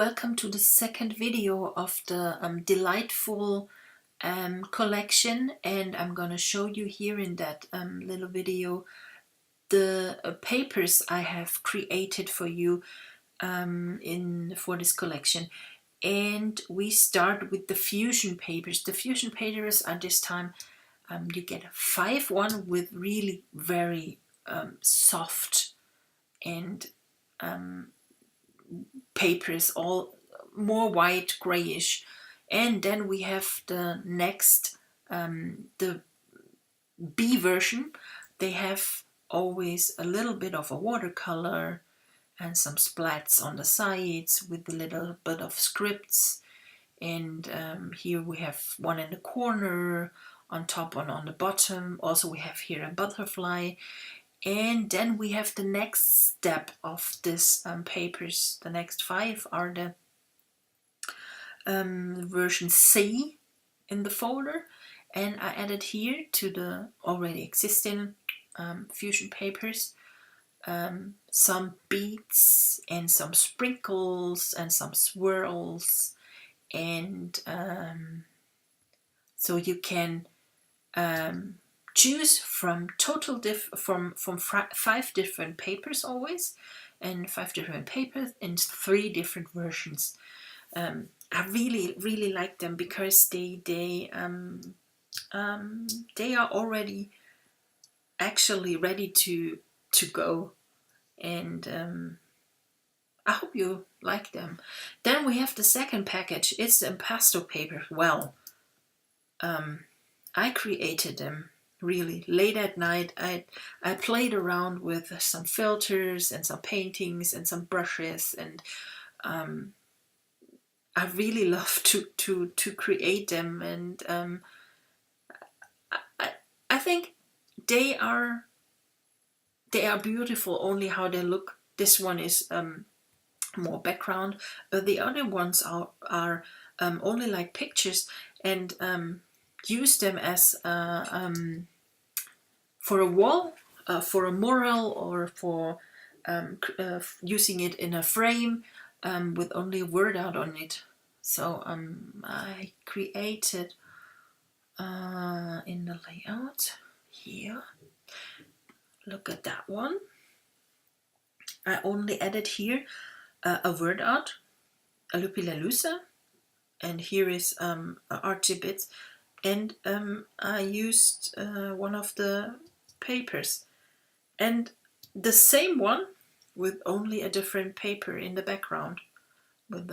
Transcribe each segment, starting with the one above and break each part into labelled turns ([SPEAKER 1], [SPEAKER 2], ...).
[SPEAKER 1] welcome to the second video of the delightful collection, and I'm gonna show you here in that little video the papers I have created for you for this collection. And we start with the fusion papers. The fusion papers are this time you get 5-1 with really very soft and papers, all more white grayish. And then we have the next the B version. They have always a little bit of a watercolor and some splats on the sides with a little bit of scripts. And here we have one in the corner, on top and on the bottom. Also we have here a butterfly. And then we have the next step of this papers. The next 5 are the version C in the folder. And I added here to the already existing fusion papers some beads and some sprinkles and some swirls. And so you can choose from from 5 different papers always, and 5 different papers in 3 different versions. I really like them because they are already actually ready to go, and I hope you like them. Then we have the second package. It's the impasto paper. Well, I created them really late at night. I played around with some filters and some paintings and some brushes, and I really love to create them. And I think they are beautiful only how they look. This one is more background, but the other ones are only like pictures, and use them as for a wall, for a mural, or for using it in a frame with only a word out on it. So I created in the layout here. Look at that one. I only added here a word art, a Lupilalusa, and here is artsy bits. And I used one of the papers, and the same one with only a different paper in the background. With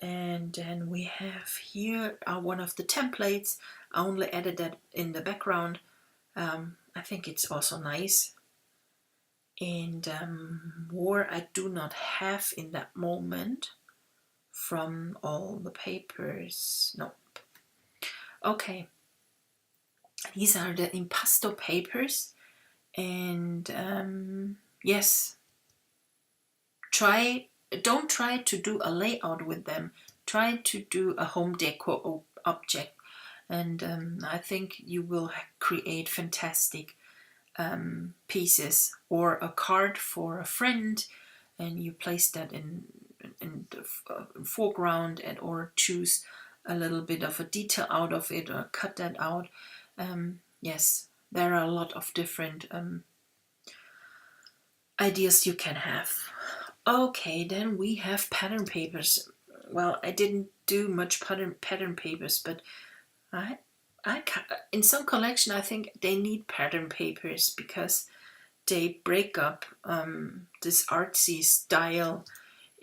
[SPEAKER 1] and then we have here one of the templates. I only added that in the background. I think it's also nice. And more I do not have in that moment from all the papers. Nope. Okay, these are the impasto papers, and yes, don't try to do a layout with them. Try to do a home decor object, and I think you will create fantastic pieces. Or a card for a friend, and you place that in the foreground, and or choose a little bit of a detail out of it, or cut that out. Yes, there are a lot of different ideas you can have. Okay, then we have pattern papers. Well, I didn't do much pattern papers, but I in some collection I think they need pattern papers because they break up this artsy style,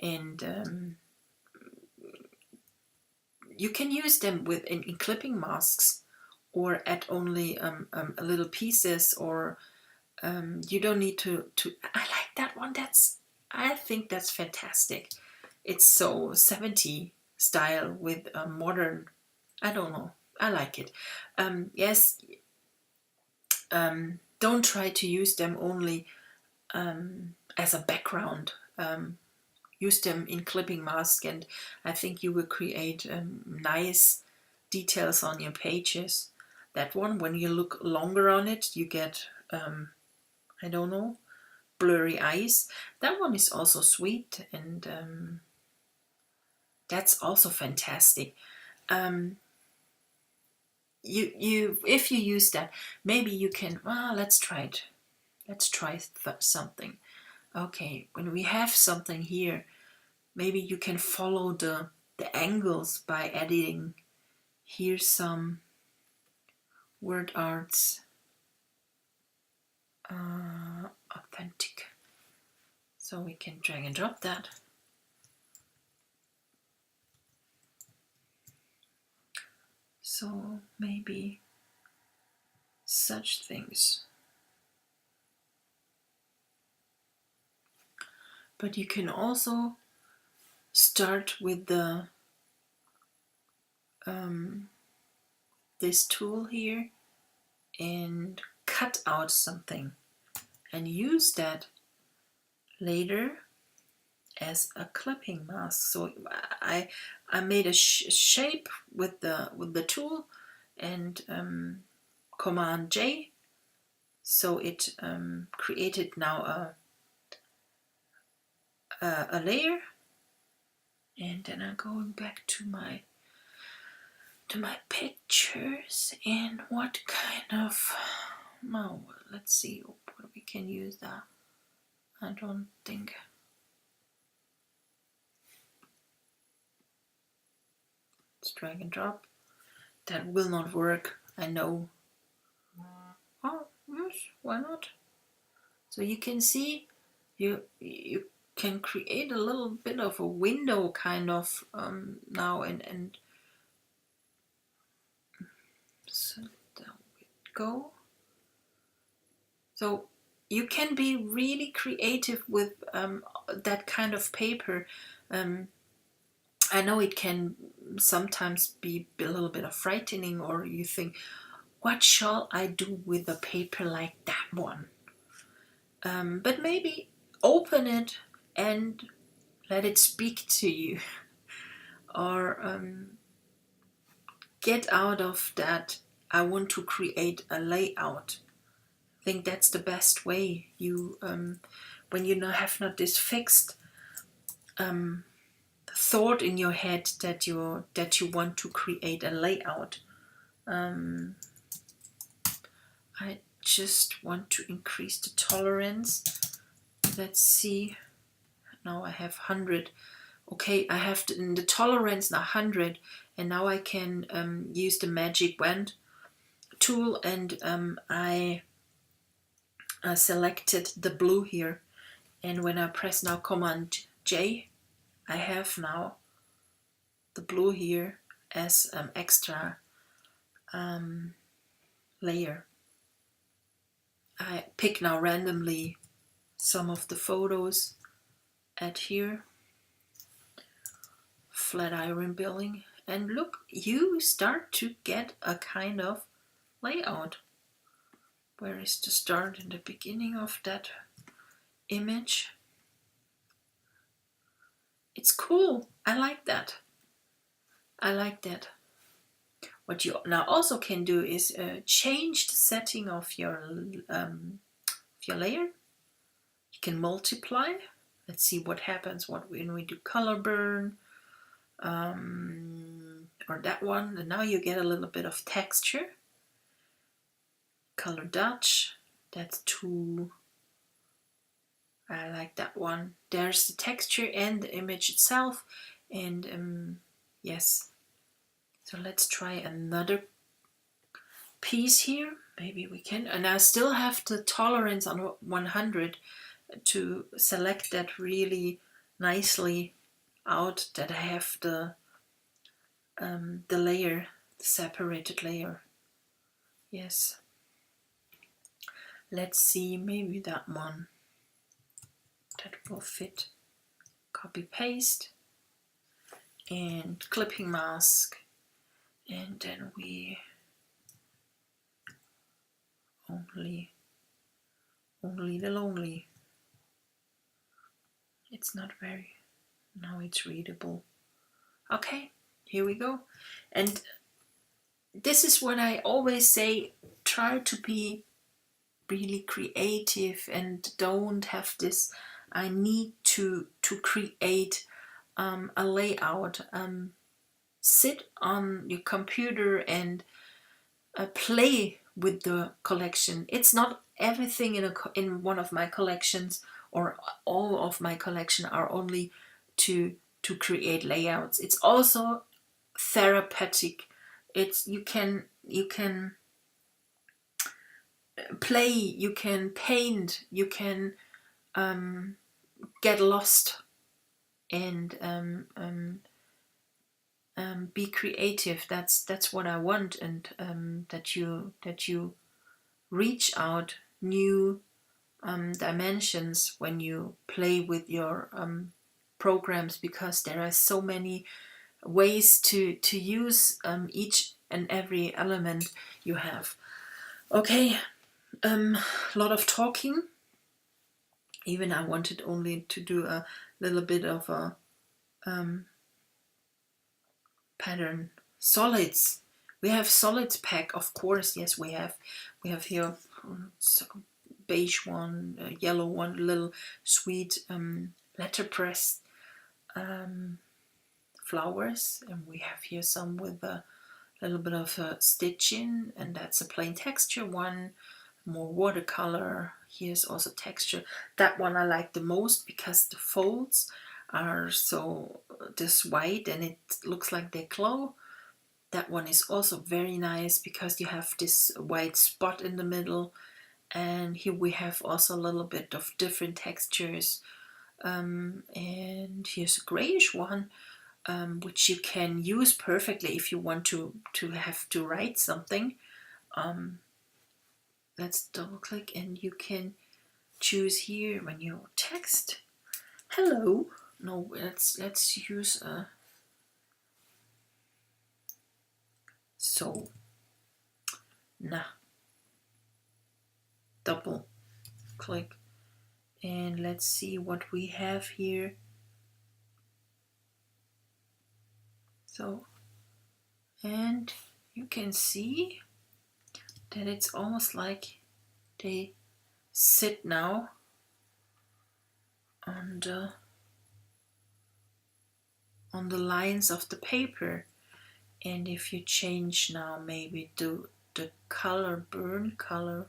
[SPEAKER 1] and you can use them in clipping masks, or add only little pieces, or you don't need to. I like that one. I think that's fantastic. It's so 70s style with modern. I don't know. I like it. Yes. Don't try to use them only as a background. Use them in clipping mask, and I think you will create nice details on your pages. That one, when you look longer on it, you get I don't know, blurry eyes. That one is also sweet, and that's also fantastic. If you use that, maybe you can, let's try it. Let's try something. Okay, when we have something here, maybe you can follow the angles by editing here some word arts. Authentic. So we can drag and drop that. So maybe such things. But you can also start with the this tool here and cut out something and use that later as a clipping mask. So I made a shape with the tool and Command J, so it created now a layer, and then I'm going back to my pictures, and what kind of, let's see what we can use that. I don't think. Let's drag and drop. That will not work, I know. Oh yes, why not? So you can see you can create a little bit of a window kind of now, and so there we go. So you can be really creative with that kind of paper. I know it can sometimes be a little bit of frightening, or you think, what shall I do with a paper like that one? But maybe open it and let it speak to you, or get out of that, I want to create a layout. I think that's the best way. You when you have not this fixed thought in your head that you want to create a layout. I just want to increase the tolerance. Let's see. Now I have 100. Okay, I have the tolerance now 100, and now I can use the magic wand tool, and I selected the blue here, and when I press now Command J, I have now the blue here as extra layer. I pick now randomly some of the photos, add here, flat iron building, and look, you start to get a kind of layout. Where is the start and the beginning of that image? It's cool. I like that. I like that. What you now also can do is change the setting of your layer. You can multiply. Let's see what happens when we do color burn, or that one. And now you get a little bit of texture. Color Dutch. That's too. I like that one. There's the texture and the image itself, and yes. So let's try another piece here. Maybe we can. And I still have the tolerance on 100 to select that really nicely out, that I have the layer, the separated layer. Yes. Let's see, maybe that one. That will fit. Copy paste and clipping mask, and then we only the lonely. It's not very, now it's readable. Okay, here we go. And this is what I always say, try to be really creative and don't have this I need to create a layout. Sit on your computer and play with the collection. It's not everything in one of my collections, or all of my collection are only to create layouts. It's also therapeutic. It's you can play, you can paint, you can get lost and be creative. That's what I want, and that you reach out new dimensions when you play with your programs, because there are so many ways to use each and every element you have. Okay, a lot of talking. Even I wanted only to do a little bit of a pattern. Solids. We have solids pack, of course. Yes, we have. We have here beige one, yellow one, little sweet letterpress flowers, and we have here some with a little bit of stitching, and that's a plain texture one. More watercolor. Here's also texture. That one I like the most because the folds are so this white and it looks like they glow. That one is also very nice because you have this white spot in the middle, and here we have also a little bit of different textures. And here's a grayish one, which you can use perfectly if you want to have to write something. Let's double click and you can choose here when you text hello. No, let's use a so nah, double click, and let's see what we have here. So, and you can see that it's almost like they sit now on the lines of the paper. And if you change now maybe to the color burn, color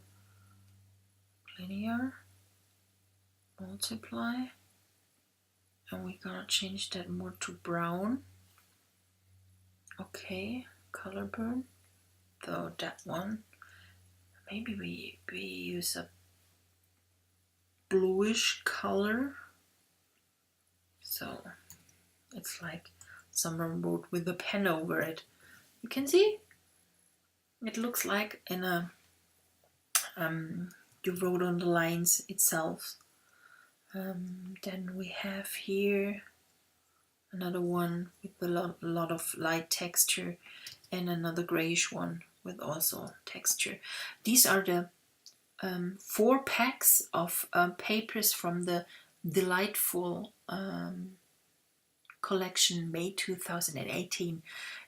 [SPEAKER 1] linear, multiply, and we're gonna change that more to brown. Okay, color burn, though that one, maybe we use a bluish color, so it's like someone wrote with a pen over it. You can see it looks like in a you wrote on the lines itself. Then we have here another one with a lot of light texture, and another grayish one with also texture. These are the 4 packs of papers from the delightful collection May 2018,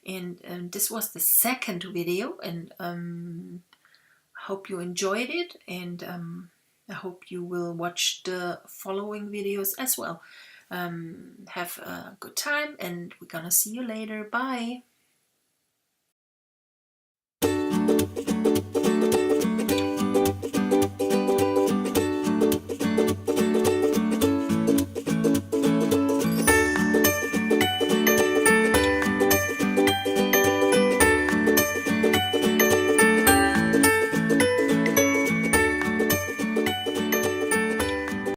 [SPEAKER 1] and this was the second video, and I hope you enjoyed it, and I hope you will watch the following videos as well. Have a good time, and we're gonna see you later. Bye.